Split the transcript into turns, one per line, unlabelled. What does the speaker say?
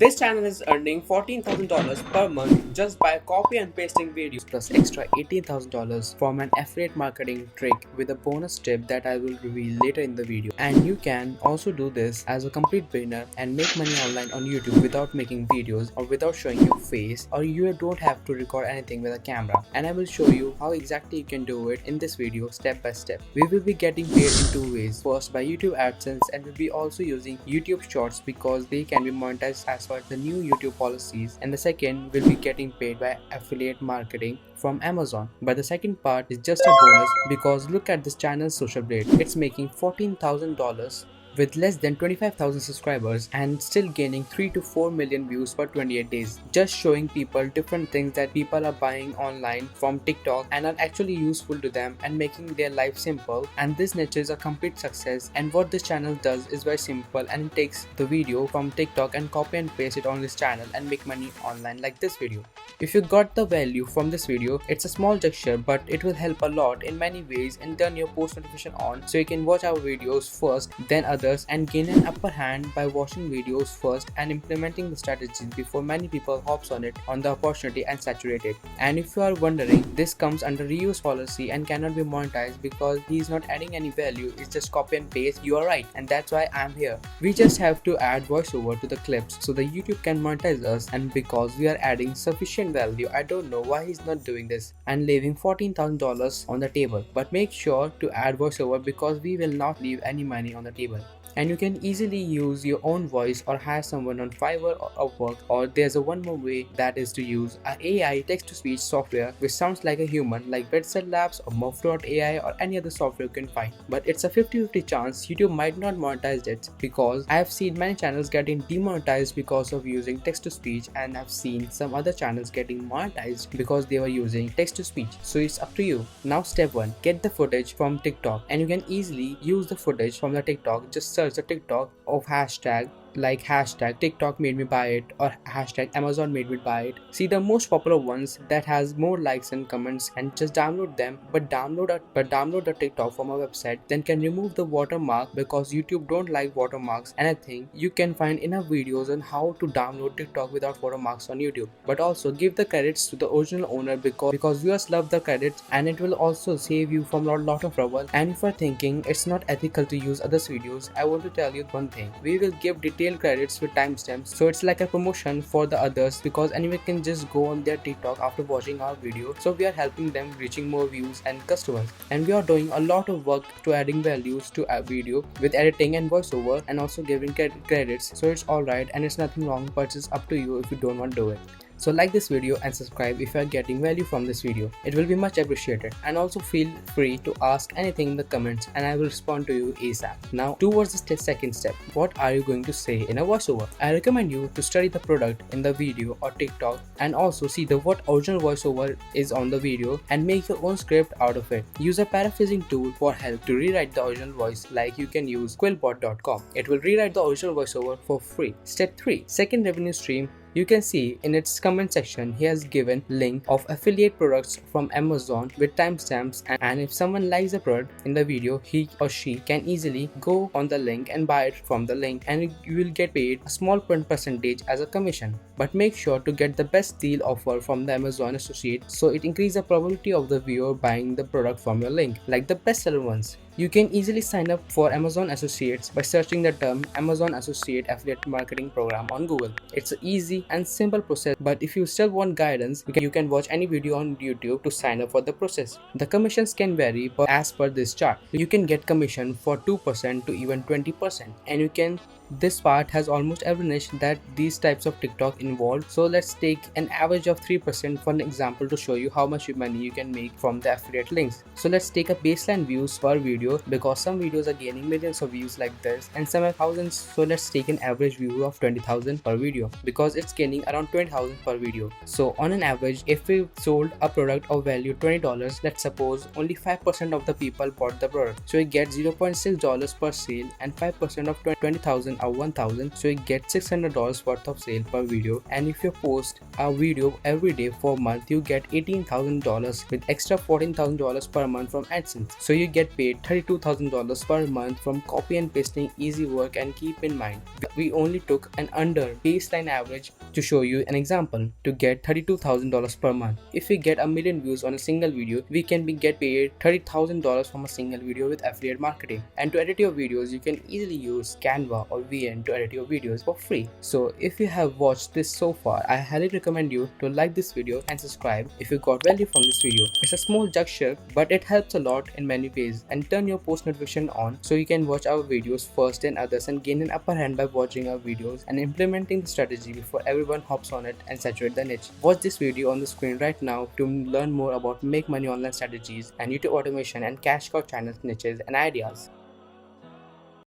This channel is earning $14,000 per month just by copy and pasting videos plus extra $18,000 from an affiliate marketing trick with a bonus tip that I will reveal later in the video. And you can also do this as a complete beginner and make money online on YouTube without making videos or without showing your face, or you don't have to record anything with a camera. And I will show you how exactly you can do it in this video step by step. We will be getting paid in two ways. First by YouTube AdSense, and we'll be also using YouTube Shorts because they can be monetized as per the new YouTube policies, and the second will be getting paid by affiliate marketing from Amazon. But the second part is just a bonus because look at this channel's social blade. It's making $14,000 with less than 25,000 subscribers and still gaining 3 to 4 million views per 28 days, just showing people different things that people are buying online from TikTok and are actually useful to them and making their life simple. And this nature is a complete success, and what this channel does is very simple, and it takes the video from TikTok and copy and paste it on this channel and make money online like this video. If you got the value from this video, it's a small gesture but it will help a lot in many ways, and turn your post notification on so you can watch our videos first then others and gain an upper hand by watching videos first and implementing the strategies before many people hops on it on the opportunity and saturate it. And if you are wondering, this comes under reuse policy and cannot be monetized because he is not adding any value, it's just copy and paste. You are right, and that's why I'm here. We just have to add voiceover to the clips so the YouTube can monetize us, and because we are adding sufficient value, I don't know why he's not doing this and leaving $14,000 on the table. But make sure to add voiceover because we will not leave any money on the table. And you can easily use your own voice or hire someone on Fiverr or Upwork, or there's a one more way, that is to use a AI text-to-speech software which sounds like a human like Bedset Labs or Muff.ai or any other software you can find. But it's a 50-50 chance YouTube might not monetize it, because I have seen many channels getting demonetized because of using text-to-speech, and I've seen some other channels getting monetized because they were using text-to-speech. So it's up to you. Now step 1, get the footage from TikTok, and you can easily use the footage from the TikTok. Just search the TikTok of hashtag like hashtag TikTok made me buy it or hashtag Amazon made me buy it. See the most popular ones that has more likes and comments, and just download them. But download the TikTok from our website, then can remove the watermark because YouTube don't like watermarks. And I think you can find enough videos on how to download TikTok without watermarks on YouTube. But also give the credits to the original owner because viewers love the credits, and it will also save you from a lot of trouble. And if you're thinking it's not ethical to use others' videos, I want to tell you one thing. We will give detailed credits with timestamps, so it's like a promotion for the others, because anyone can just go on their TikTok after watching our video. So we are helping them reaching more views and customers, and we are doing a lot of work to adding values to a video with editing and voiceover and also giving credits. So it's alright and it's nothing wrong, but it's up to you if you don't want to do it. So like this video and subscribe if you are getting value from this video. It will be much appreciated, and also feel free to ask anything in the comments and I will respond to you ASAP. Now towards the second step, what are you going to say in a voiceover? I recommend you to study the product in the video or TikTok, and also see what original voiceover is on the video and make your own script out of it. Use a paraphrasing tool for help to rewrite the original voice, like you can use quillbot.com. It will rewrite the original voiceover for free. Step 3, second revenue stream. You can see in its comment section he has given link of affiliate products from Amazon with timestamps, and if someone likes the product in the video, he or she can easily go on the link and buy it from the link, and you will get paid a small percentage as a commission. But make sure to get the best deal offer from the Amazon associate, so it increases the probability of the viewer buying the product from your link, like the bestseller ones. You can easily sign up for Amazon Associates by searching the term Amazon Associate Affiliate Marketing Program on Google. It's an easy and simple process, but if you still want guidance, you can watch any video on YouTube to sign up for the process. The commissions can vary, but as per this chart, you can get commission for 2% to even 20%, and this part has almost every niche that these types of TikTok involved. So let's take an average of 3% for an example to show you how much money you can make from the affiliate links. So let's take a baseline views per video, because some videos are gaining millions of views like this and some have thousands. So let's take an average view of 20,000 per video, because it's gaining around 20,000 per video. So on an average, if we sold a product of value $20, let's suppose only 5% of the people bought the product, so we get $0.6 per sale, and 5% of 20,000 are 1000, so you get $600 worth of sale per video. And if you post a video every day for a month, you get $18,000 with extra $14,000 per month from AdSense. So you get paid $32,000 per month from copy and pasting, easy work. And keep in mind, we only took an under baseline average to show you an example to get $32,000 per month. If we get a million views on a single video, we can get paid $30,000 from a single video with affiliate marketing. And to edit your videos, you can easily use Canva or VN to edit your videos for free. So if you have watched this so far, I highly recommend you to like this video and subscribe if you got value from this video. It's a small gesture, but it helps a lot in many ways. And turn your post notification on so you can watch our videos first than others and gain an upper hand by watching our videos and implementing the strategy before everyone hops on it and saturate the niche. Watch this video on the screen right now to learn more about make money online strategies and YouTube automation and cash cow channels, niches and ideas.